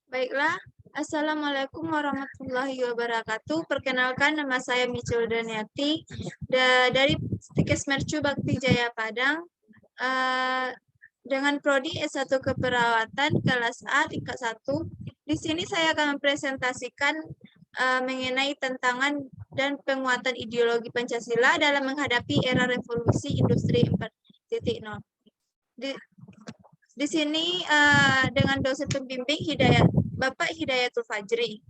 Baiklah, Assalamualaikum warahmatullahi wabarakatuh. Perkenalkan, nama saya Michel Daniati dari Stikes Mercu Bakti Jaya Padang dengan Prodi S1 Keperawatan kelas A tingkat 1. Di sini saya akan mempresentasikan mengenai tantangan dan penguatan ideologi Pancasila dalam menghadapi era revolusi industri 4.0. Di sini dengan dosen pembimbing Bapak Hidayatul Fajri.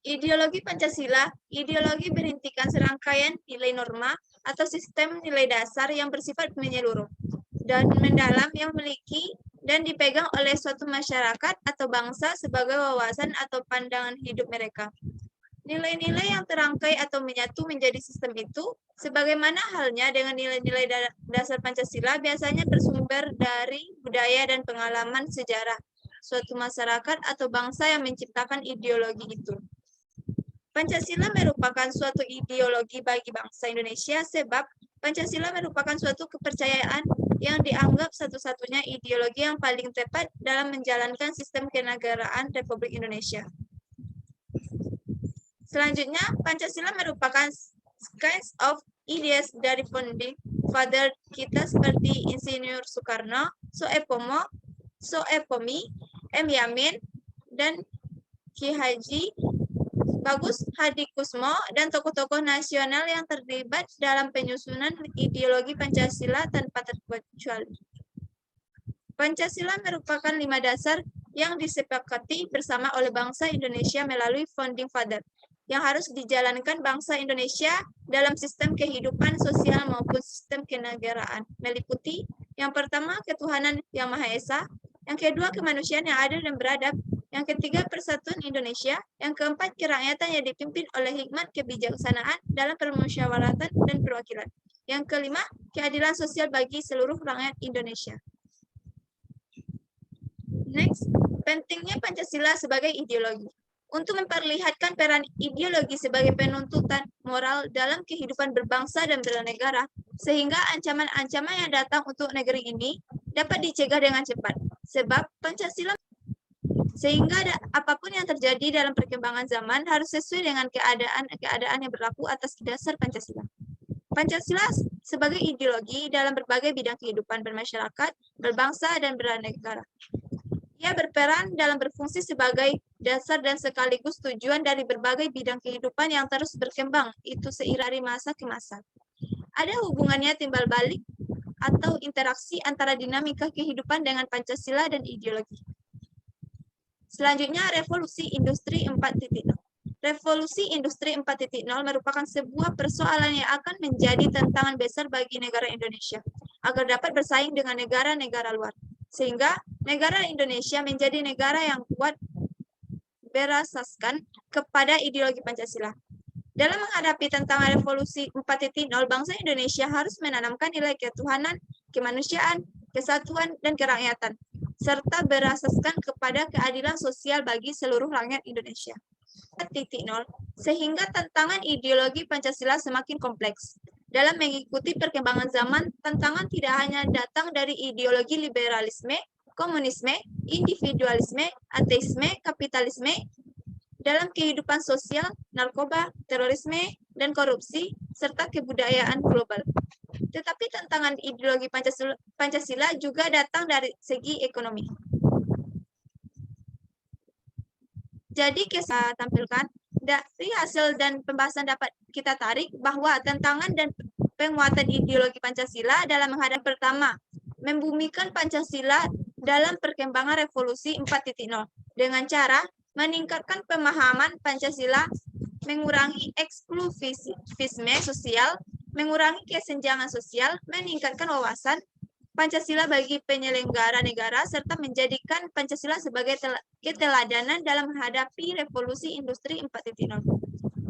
Ideologi Pancasila, ideologi berhentikan serangkaian nilai norma atau sistem nilai dasar yang bersifat menyeluruh dan mendalam yang memiliki dan dipegang oleh suatu masyarakat atau bangsa sebagai wawasan atau pandangan hidup mereka. Nilai-nilai yang terangkai atau menyatu menjadi sistem itu, sebagaimana halnya dengan nilai-nilai dasar Pancasila, biasanya bersumber dari budaya dan pengalaman sejarah suatu masyarakat atau bangsa yang menciptakan ideologi itu. Pancasila merupakan suatu ideologi bagi bangsa Indonesia sebab Pancasila merupakan suatu kepercayaan yang dianggap satu-satunya ideologi yang paling tepat dalam menjalankan sistem kenegaraan Republik Indonesia. Selanjutnya, Pancasila merupakan sketch of ideas dari founding father kita seperti Insinyur Soekarno, Soepomi, M. Yamin, dan Ki Haji Bagus Hadikusumo, dan tokoh-tokoh nasional yang terlibat dalam penyusunan ideologi Pancasila tanpa terkecuali. Pancasila merupakan 5 dasar yang disepakati bersama oleh bangsa Indonesia melalui founding father, yang harus dijalankan bangsa Indonesia dalam sistem kehidupan sosial maupun sistem kenegaraan, meliputi yang pertama ketuhanan yang Maha Esa, yang kedua kemanusiaan yang adil dan beradab, yang ketiga persatuan Indonesia, yang keempat kerakyatan yang dipimpin oleh hikmat kebijaksanaan dalam permusyawaratan dan perwakilan, yang kelima keadilan sosial bagi seluruh rakyat Indonesia. Next, pentingnya Pancasila sebagai ideologi. Untuk memperlihatkan peran ideologi sebagai penuntutan moral dalam kehidupan berbangsa dan bernegara, sehingga ancaman-ancaman yang datang untuk negeri ini dapat dicegah dengan cepat. Sebab Pancasila, sehingga apapun yang terjadi dalam perkembangan zaman harus sesuai dengan keadaan yang berlaku atas dasar Pancasila. Pancasila sebagai ideologi dalam berbagai bidang kehidupan bermasyarakat, berbangsa, dan bernegara. Ia berperan dalam berfungsi sebagai dasar dan sekaligus tujuan dari berbagai bidang kehidupan yang terus berkembang, itu seiring dari masa ke masa. Ada hubungannya timbal balik atau interaksi antara dinamika kehidupan dengan Pancasila dan ideologi. Selanjutnya, revolusi industri 4.0. Revolusi industri 4.0 merupakan sebuah persoalan yang akan menjadi tantangan besar bagi negara Indonesia agar dapat bersaing dengan negara-negara luar, sehingga negara Indonesia menjadi negara yang kuat berasaskan kepada ideologi Pancasila. Dalam menghadapi tantangan revolusi 4.0, bangsa Indonesia harus menanamkan nilai ketuhanan, kemanusiaan, kesatuan, dan kerakyatan, serta berasaskan kepada keadilan sosial bagi seluruh rakyat Indonesia. 4.0, sehingga tantangan ideologi Pancasila semakin kompleks. Dalam mengikuti perkembangan zaman, tantangan tidak hanya datang dari ideologi liberalisme, komunisme, individualisme, ateisme, kapitalisme, dalam kehidupan sosial, narkoba, terorisme, dan korupsi, serta kebudayaan global. Tetapi tantangan ideologi Pancasila juga datang dari segi ekonomi. Jadi kita tampilkan dari hasil dan pembahasan dapat kita tarik bahwa tantangan dan penguatan ideologi Pancasila dalam menghadapi pertama, membumikan Pancasila dalam perkembangan revolusi 4.0 dengan cara meningkatkan pemahaman Pancasila, mengurangi eksklusivisme sosial, mengurangi kesenjangan sosial, meningkatkan wawasan Pancasila bagi penyelenggara negara, serta menjadikan Pancasila sebagai keteladanan dalam menghadapi revolusi industri 4.0.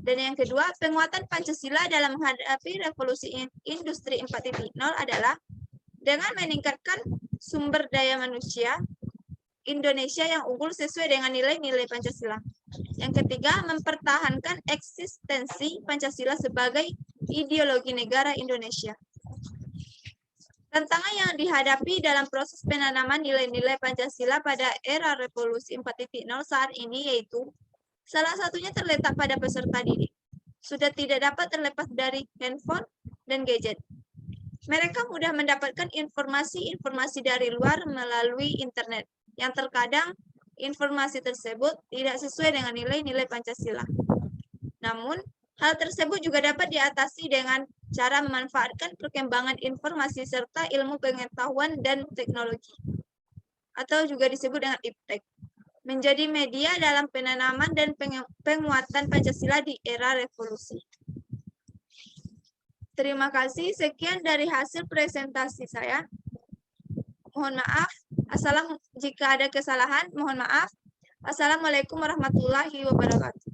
Dan yang kedua, penguatan Pancasila dalam menghadapi revolusi industri 4.0 adalah dengan meningkatkan sumber daya manusia Indonesia yang unggul sesuai dengan nilai-nilai Pancasila. Yang ketiga, mempertahankan eksistensi Pancasila sebagai ideologi negara Indonesia. Tantangan yang dihadapi dalam proses penanaman nilai-nilai Pancasila pada era Revolusi 4.0 saat ini yaitu salah satunya terletak pada peserta didik. Sudah tidak dapat terlepas dari handphone dan gadget. Mereka mudah mendapatkan informasi-informasi dari luar melalui internet, yang terkadang informasi tersebut tidak sesuai dengan nilai-nilai Pancasila. Namun, hal tersebut juga dapat diatasi dengan cara memanfaatkan perkembangan informasi serta ilmu pengetahuan dan teknologi, atau juga disebut dengan iptek, menjadi media dalam penanaman dan penguatan Pancasila di era revolusi. Terima kasih, sekian dari hasil presentasi saya. Mohon maaf, jika ada kesalahan, mohon maaf. Assalamualaikum warahmatullahi wabarakatuh.